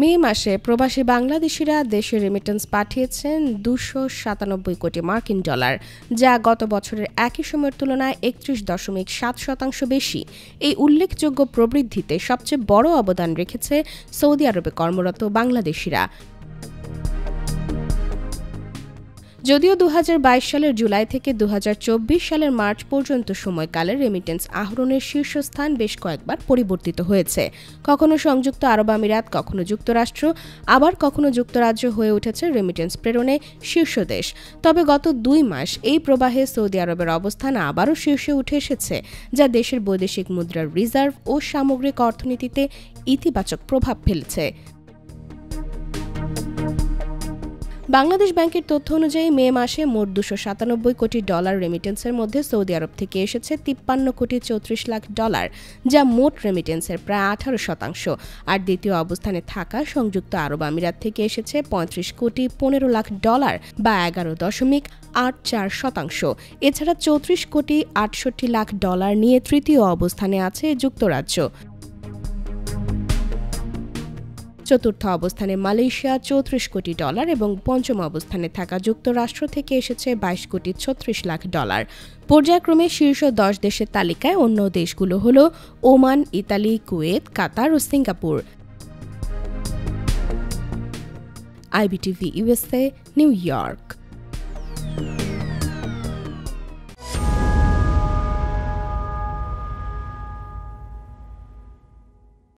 মে মাসে প্রবাসী বাংলাদেশিরা দেশে রেমিটেন্স পাঠিয়েছেন 297 কোটি মার্কিন ডলার, যা গত বছরের একই সময়ের তুলনায় 31.7% বেশি। এই উল্লেখযোগ্য প্রবৃদ্ধিতে সবচেয়ে বড় অবদান রেখেছে সৌদি আরবে কর্মরত বাংলাদেশিরা। যদিও 2022 সালের জুলাই থেকে 2024 সালের মার্চ পর্যন্ত সময়কালে রেমিটেন্স আহরণের শীর্ষস্থান বেশ কয়েকবার পরিবর্তিত হয়েছে। কখনো সংযুক্ত আরব আমিরাত, কখনো যুক্তরাষ্ট্র, আবার কখনো যুক্তরাজ্য হয়ে উঠেছে রেমিটেন্স প্রেরণে শীর্ষ দেশ। তবে গত 2 মাস এই প্রবাহে সৌদি আরবের অবস্থান আবারও শীর্ষে উঠে এসেছে, যা দেশের বৈদেশিক মুদ্রার রিজার্ভ ও সামগ্রিক অর্থনীতিতে ইতিবাচক প্রভাব ফেলেছে। বাংলাদেশ ব্যাংকের তথ্য অনুযায়ী মে মাসে মোট 297 কোটি ডলার রেমিটেন্সের মধ্যে সৌদি আরব থেকে এসেছে 53 কোটি 34 লাখ ডলার, যা মোট রেমিটেন্সের প্রায় 18%। আর দ্বিতীয় অবস্থানে থাকা সংযুক্ত আরব আমিরাত থেকে এসেছে 35 কোটি 15 লাখ ডলার বা 11.84%। এছাড়া 34 কোটি 68 লাখ ডলার নিয়ে তৃতীয় অবস্থানে আছে যুক্তরাজ্য। চতুর্থ অবস্থানে মালয়েশিয়া 34 কোটি ডলার এবং পঞ্চম অবস্থানে থাকা যুক্তরাষ্ট্র থেকে এসেছে 22 কোটি 36 লাখ ডলার। পর্যায়ক্রমে শীর্ষ 10 দেশের তালিকায় অন্য দেশগুলো হল ওমান, ইতালি, কুয়েত, কাতার ও Singapore. IBTV USA, New York.